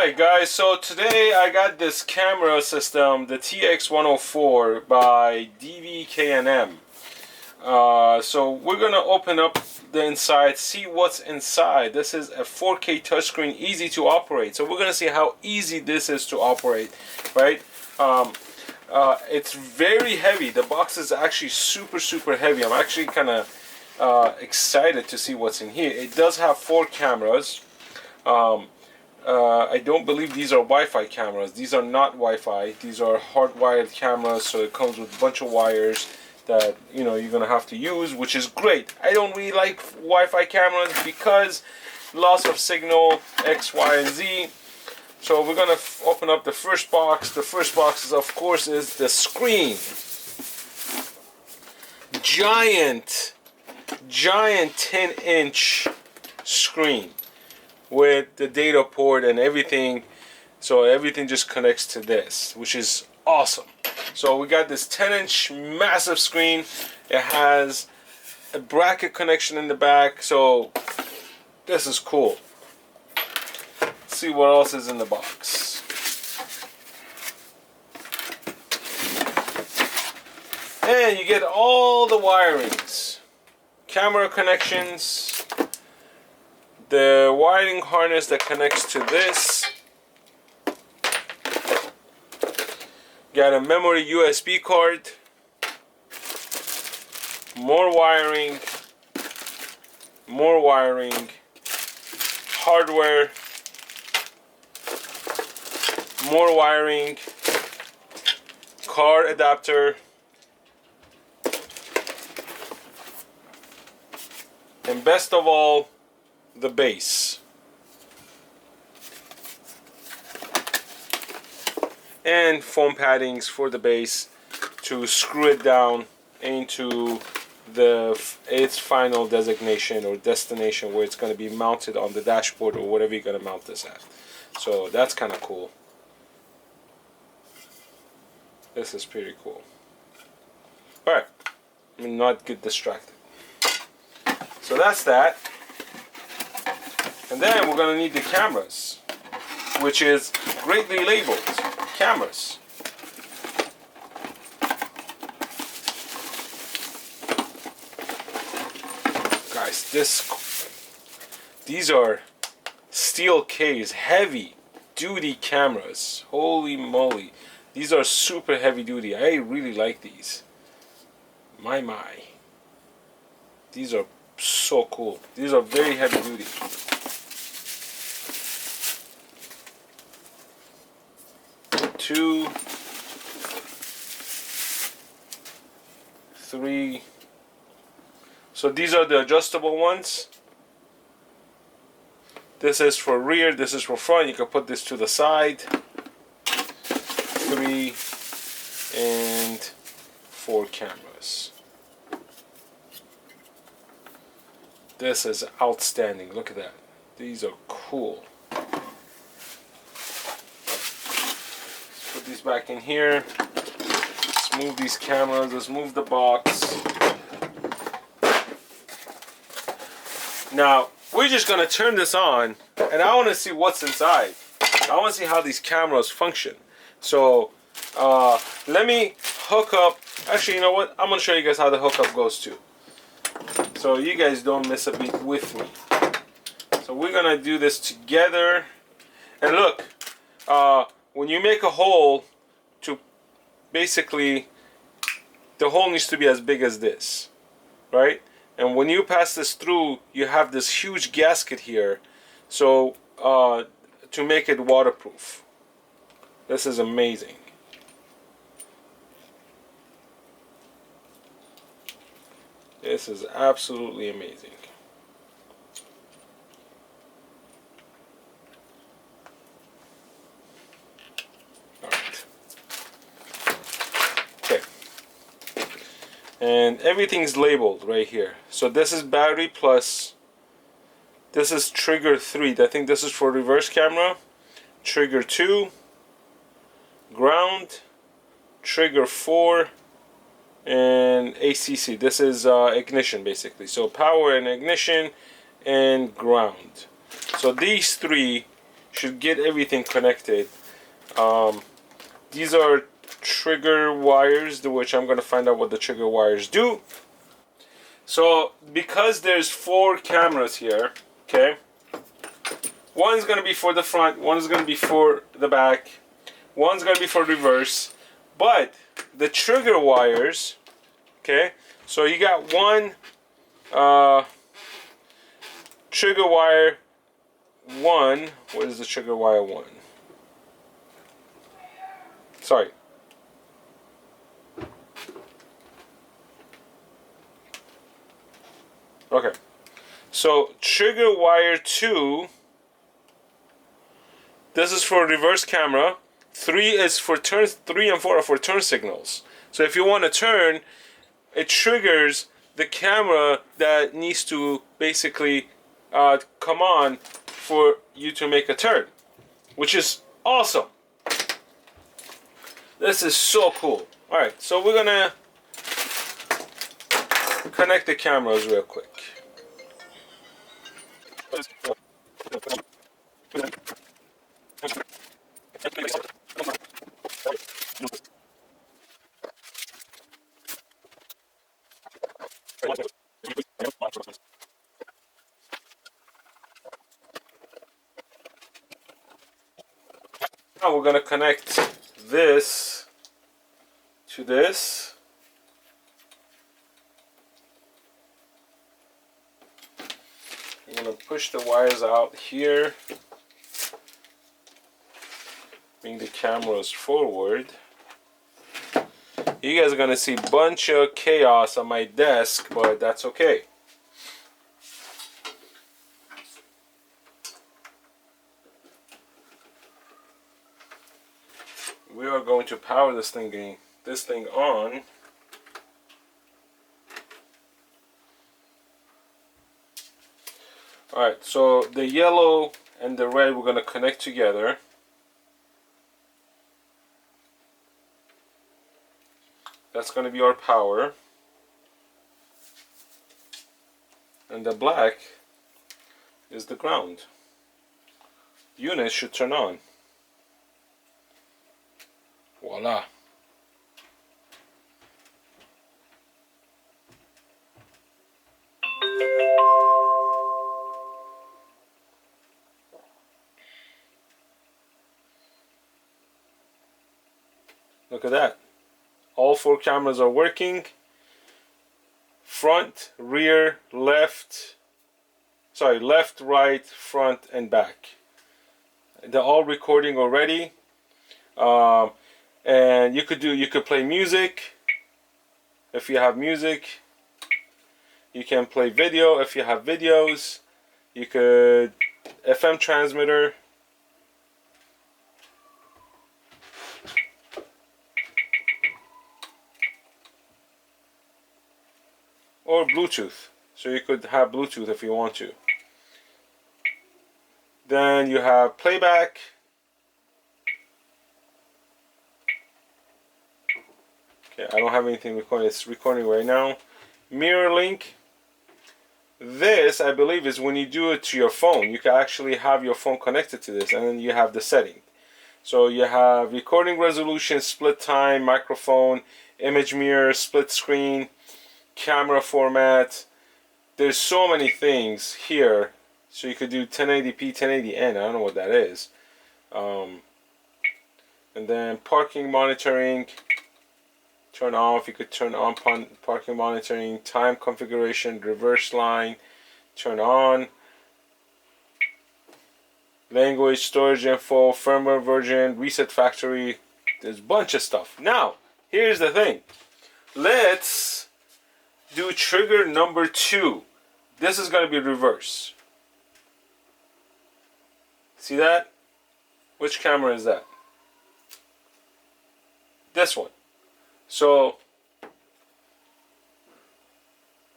Alright guys, so today I got this camera system, the TX104 by DVKNM. So we're gonna open up the inside, see what's inside. This is a 4K touchscreen, easy to operate. So we're gonna see how easy this is to operate, right? It's very heavy. The box is actually super heavy. I'm actually kind of excited to see what's in here. It does have 4 cameras. I don't believe these are Wi-Fi cameras. These are not Wi-Fi. These are hardwired cameras, so it comes with a bunch of wires that you're gonna have to use, which is great. I don't really like Wi-Fi cameras because loss of signal, X, Y, and Z. So we're gonna open up the first box. The first box is, of course, is the screen. Giant 10-inch screen with the data port and everything, so everything just connects to this, which is awesome. So we got this 10-inch massive screen. It has a bracket connection in the back, so this is cool. Let's see what else is in the box. And you get all the wirings, camera connections, the wiring harness that connects to this. Got a memory USB card, more wiring, hardware, more wiring, car adapter, and best of all, the base. And foam paddings for the base to screw it down into its final designation or destination, where it's going to be mounted on the dashboard or whatever you're going to mount this at. So that's kind of cool. This is pretty cool. Alright, let me not get distracted. So that's that. And then we're going to need the cameras, which is greatly labeled cameras. Guys, these are steel case, heavy duty cameras. Holy moly. These are super heavy duty. I really like these. My. These are so cool. These are very heavy duty. Two, 3. So these are the adjustable ones. This is for rear, this is for front. You can put this to the side. 3 and 4 cameras. This is outstanding. Look at that. These are cool. Put these back in here. Let's move these cameras. Let's move the box. Now, we're just going to turn this on, and I want to see what's inside. I want to see how these cameras function. So, let me hook up. Actually, you know what? I'm going to show you guys how the hookup goes too, so you guys don't miss a beat with me. So we're going to do this together. And look, when you make a hole, basically the hole needs to be as big as this, right? And when you pass this through, you have this huge gasket here, so to make it waterproof. This is amazing. This is absolutely amazing. And everything's labeled right here. So this is battery plus, this is trigger 3. I think this is for reverse camera. Trigger 2, ground, trigger 4, and ACC. This is ignition basically. So power and ignition and ground. So these 3 should get everything connected. These are trigger wires, which I'm going to find out what the trigger wires do. So because there's 4 cameras here, okay, one's going to be for the front, one's going to be for the back, one's going to be for reverse, but the trigger wires, okay, so you got one trigger wire 1. What is the trigger wire 1? Sorry. Okay. So trigger wire 2, this is for reverse camera. 3 is for turn, 3 and 4 are for turn signals. So if you want to turn, it triggers the camera that needs to basically come on for you to make a turn, which is awesome. This is so cool. Alright, so we're gonna connect the cameras real quick. Now we're gonna connect this to this. I'm gonna push the wires out here, bring the cameras forward. You guys are gonna see a bunch of chaos on my desk, but that's okay. We are going to power this thing on. Alright, so the yellow and the red we're going to connect together. That's going to be our power. And the black is the ground. Unit should turn on. Voila. Look at that. All 4 cameras are working. Front, rear, left, right, front, and back. They're all recording already. And you could play music if you have music. You can play video if you have videos. You could FM transmitter. Or Bluetooth. So you could have Bluetooth if you want to. Then you have playback. Okay, I don't have anything recording. It's recording right now. Mirror link. This, I believe, is when you do it to your phone. You can actually have your phone connected to this, and then you have the setting. So you have recording resolution, split time, microphone, image mirror, split screen, camera format. There's so many things here. So you could do 1080p, 1080n. I don't know what that is. And then parking monitoring. Turn off. You could turn on parking monitoring. Time configuration. Reverse line. Turn on. Language, storage info, firmware version, reset factory. There's a bunch of stuff. Now, here's the thing. Let's do trigger number 2. This is going to be reverse. See that? Which camera is that? This one. So,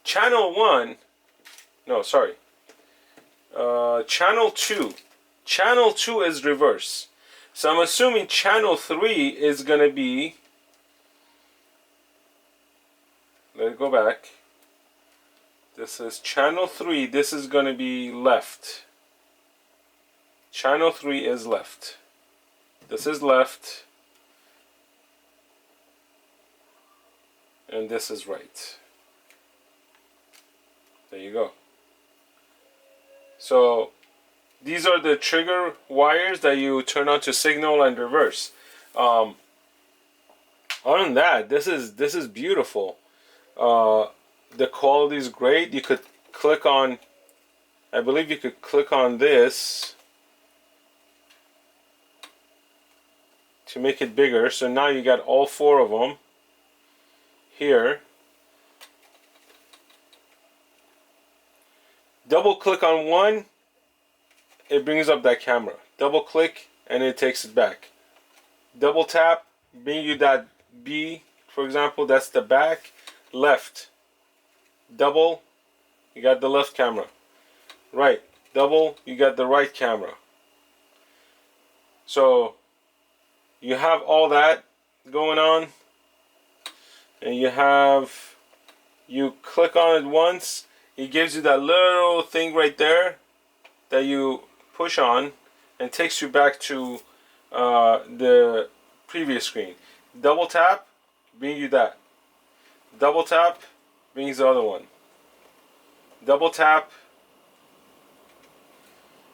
channel 1, no, sorry. Channel 2. Channel 2 is reverse. So I'm assuming channel 3 is going to be, let it go back. This is channel 3. This is going to be left. Channel 3 is left. This is left. And this is right. There you go. So these are the trigger wires that you turn on to signal and reverse. Other than that, this is beautiful. The quality is great. You could click on, I believe you could click on this to make it bigger. So now you got all four of them here. Double click on one, it brings up that camera. Double click and it takes it back. Double tap, bring you that B, for example, that's the back. Left, double, you got the left camera. Right, double, you got the right camera. So you have all that going on, and you click on it once, it gives you that little thing right there that you push on and takes you back to the previous screen. Double tap, bring you that. Double tap brings the other one. Double tap.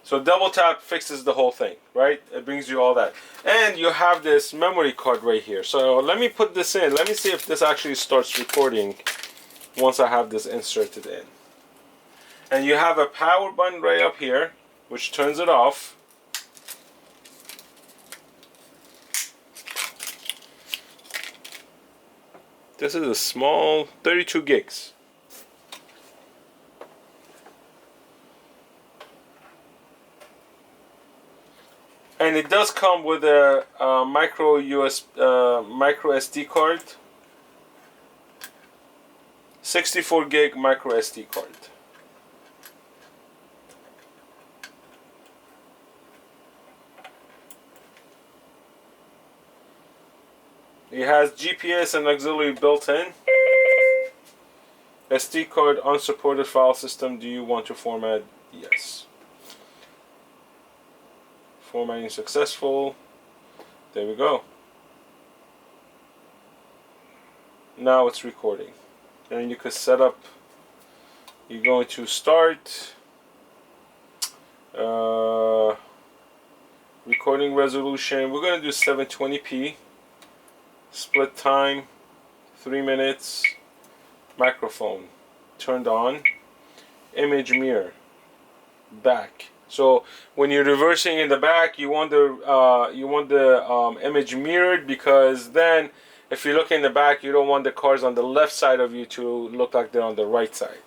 So double tap fixes the whole thing, right? It brings you all that. And you have this memory card right here. So let me put this in. Let me see if this actually starts recording once I have this inserted in. And you have a power button right up here, which turns it off. This is a small 32 gigs. And it does come with a micro SD card. 64 gig micro SD card. It has GPS and auxiliary built in. SD card unsupported file system. Do you want to format? Yes. Formatting successful. There we go. Now it's recording. And you could set up, you're going to start recording resolution. We're going to do 720p. Split time 3 minutes. Microphone turned on. Image mirror back. So when you're reversing in the back, you want the image mirrored, because then if you look in the back, you don't want the cars on the left side of you to look like they're on the right side.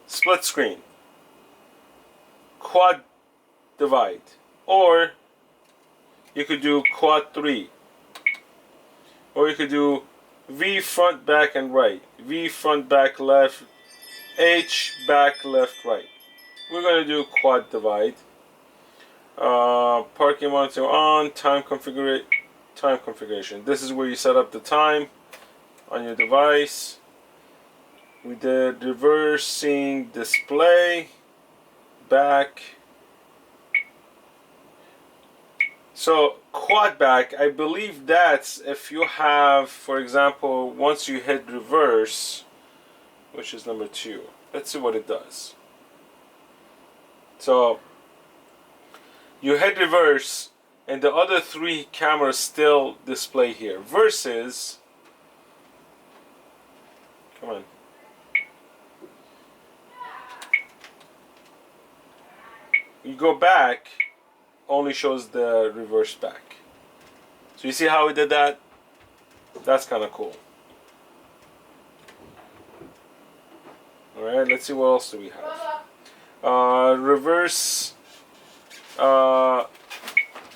Split screen, quad divide, or you could do quad 3, or you could do V front, back, and right. V front, back, left. H back, left, right. We're going to do quad divide. Parking monitor on. Time configuration. This is where you set up the time on your device. We did reversing display, back. So quad back, I believe that's if you have, for example, once you hit reverse, which is number 2. Let's see what it does. So you hit reverse and the other 3 cameras still display here, versus, come on, you go back, only shows the reverse back. So you see how we did that? That's kind of cool. Alright, let's see what else do we have. Reverse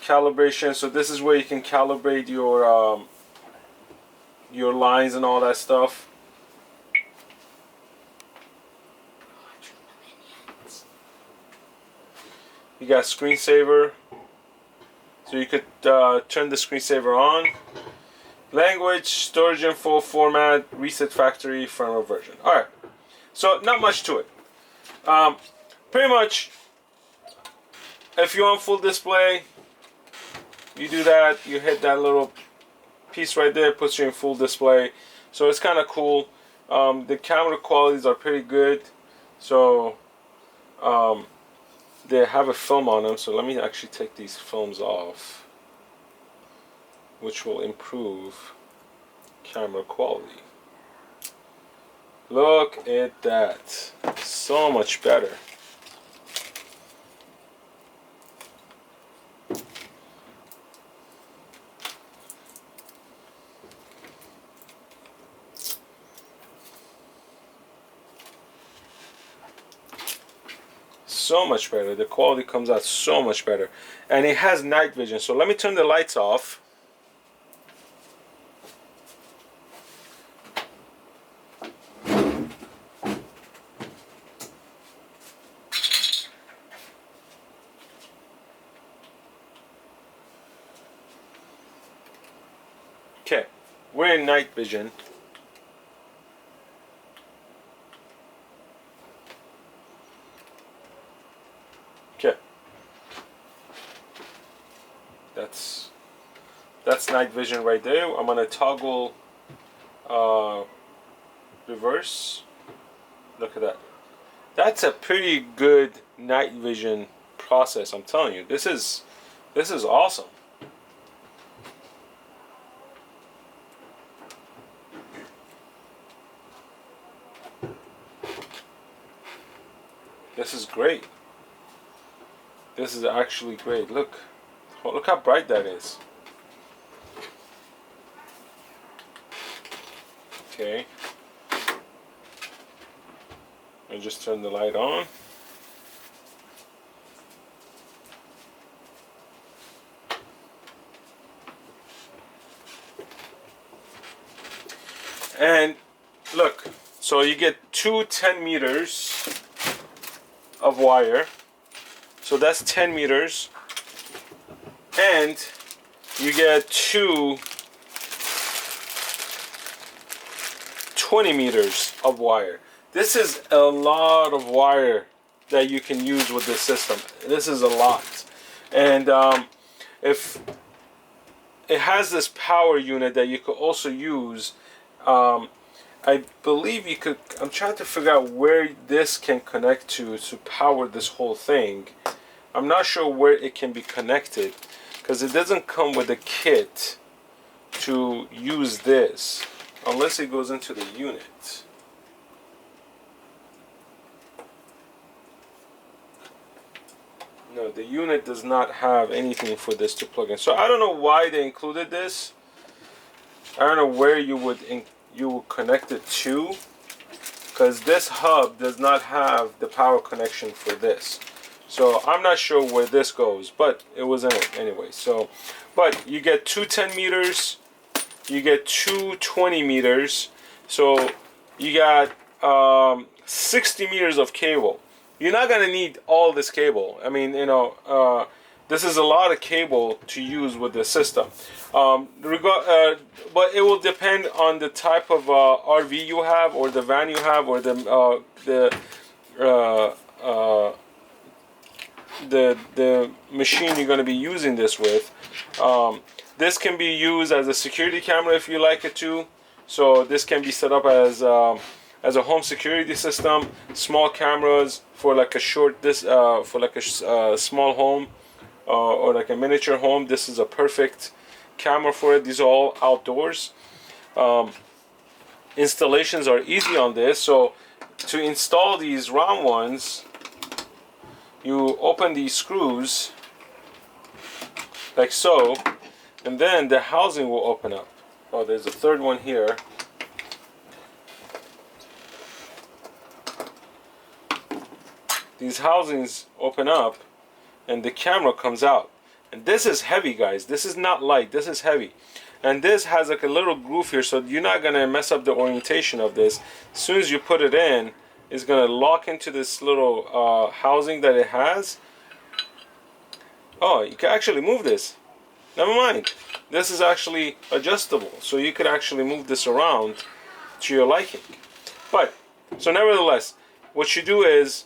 calibration. So this is where you can calibrate your lines and all that stuff. You got screensaver, so you could turn the screensaver on. Language, storage info, format, reset factory, firmware version. Alright, so not much to it. Pretty much if you want full display, you do that. You hit that little piece right there, puts you in full display. So it's kind of cool. The camera qualities are pretty good. So they have a film on them. So let me actually take these films off, which will improve camera quality. Look at that. So much better. So much better. The quality comes out so much better. And it has night vision. So let me turn the lights off. Okay, we're in night vision. Okay, that's night vision right there. I'm gonna toggle reverse. Look at that. That's a pretty good night vision process. I'm telling you, this is awesome. This is great. This is actually great. Look. Oh, look how bright that is. Okay. I just turn the light on. And look, so you get two 10 meters of wire. So that's 10 meters. And you get two 20 meters of wire. This is a lot of wire that you can use with this system. This is a lot. And if it has this power unit that you could also use, I believe you could, I'm trying to figure out where this can connect to power this whole thing. I'm not sure where it can be connected, because it doesn't come with a kit to use this unless it goes into the unit. No, the unit does not have anything for this to plug in. So I don't know why they included this. I don't know where you would connect it to, because this hub does not have the power connection for this. So I'm not sure where this goes, but it was in it anyway. So, but you get two 10 meters, you get two 20 meters. So you got 60 meters of cable. You're not gonna need all this cable. I mean, you know, this is a lot of cable to use with the system. But it will depend on the type of RV you have, or the van you have, or the machine you're going to be using this with. This can be used as a security camera if you like it to. So this can be set up as a home security system. Small cameras for like a small home, or like a miniature home. This is a perfect camera for it. These are all outdoors. Installations are easy on this. So to install these round ones, you open these screws like so, and then the housing will open up. Oh, there's a third one here. These housings open up and the camera comes out. And this is heavy, guys. This is not light. This is heavy. And this has like a little groove here, so you're not gonna mess up the orientation of this. As soon as you put it in, it's gonna lock into this little housing that it has. Oh, you can actually move this. Never mind. This is actually adjustable, so you could actually move this around to your liking. But so nevertheless, what you do is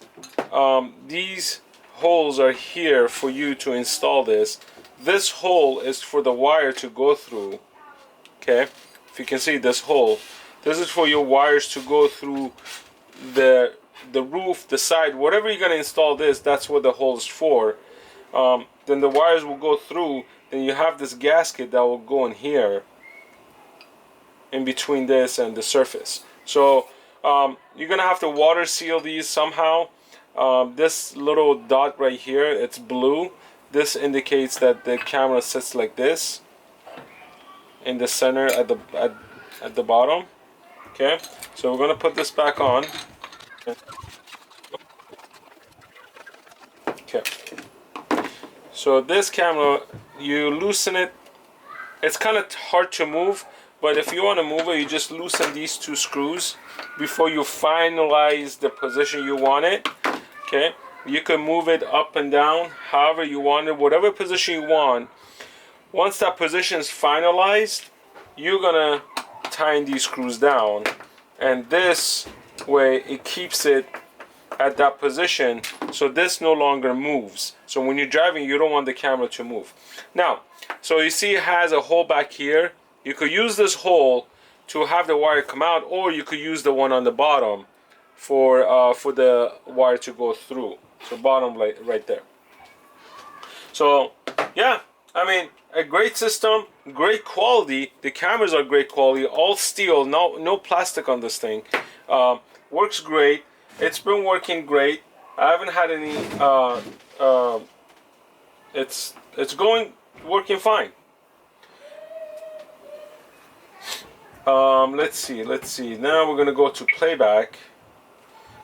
these holes are here for you to install this. This hole is for the wire to go through. Okay, if you can see this hole, this is for your wires to go through the roof, the side, whatever you're gonna install this. That's what the hole is for. Then the wires will go through. Then you have this gasket that will go in here, in between this and the surface. So you're gonna have to water seal these somehow. This little dot right here, it's blue. This indicates that the camera sits like this in the center at the bottom. Okay, so we're gonna put this back on. Okay, so this camera, you loosen it. It's kind of hard to move, but if you want to move it, you just loosen these two screws before you finalize the position you want it. Okay, you can move it up and down however you want it, whatever position you want. Once that position is finalized, you're gonna tighten these screws down, and this way it keeps it at that position, so this no longer moves. So when you're driving, you don't want the camera to move. Now, so you see it has a hole back here. You could use this hole to have the wire come out, or you could use the one on the bottom for the wire to go through. So bottom right there. So yeah, I mean, a great system, great quality. The cameras are great quality, all steel, no plastic on this thing. Works great. It's been working great. I haven't had any. It's working fine. Let's see. Now we're gonna go to playback.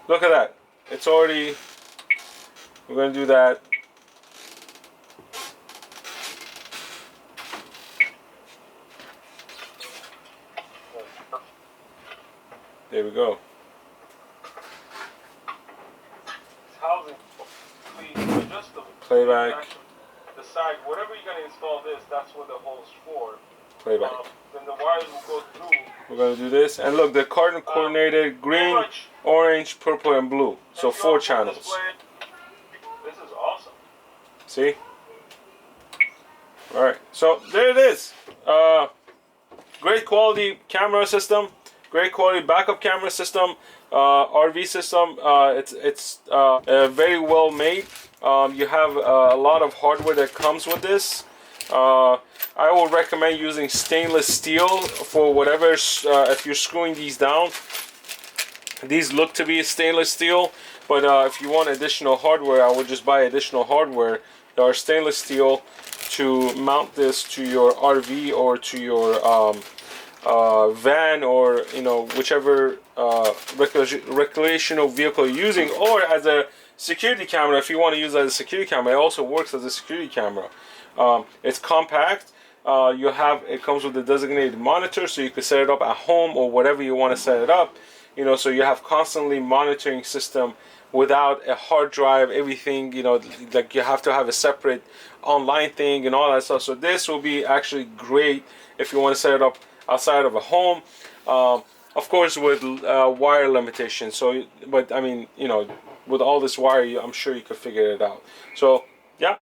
Look at that. It's already. We're gonna do that. There we go. Playback. The side, whatever you're gonna install this, that's what the hole's for. Playback. Then the wires will go through. We're gonna do this, and look, the cardinal coordinated green, orange, purple, and blue. So 4 channels. This is awesome. See? All right. So there it is. Great quality camera system. Great quality backup camera system. RV system. It's very well made. You have a lot of hardware that comes with this. I will recommend using stainless steel for whatever, if you're screwing these down. These look to be stainless steel, but if you want additional hardware, I would just buy additional hardware that are stainless steel to mount this to your RV or to your van, or whichever recreational vehicle you're using, or as a security camera. If you want to use it as a security camera, it also works as a security camera. It's compact. It comes with a designated monitor, so you can set it up at home or whatever you want to set it up. So you have constantly monitoring system without a hard drive, everything, like you have to have a separate online thing and all that stuff. So this will be actually great if you want to set it up outside of a home. Of course, with wire limitations. So, but I mean, with all this wire, I'm sure you could figure it out. So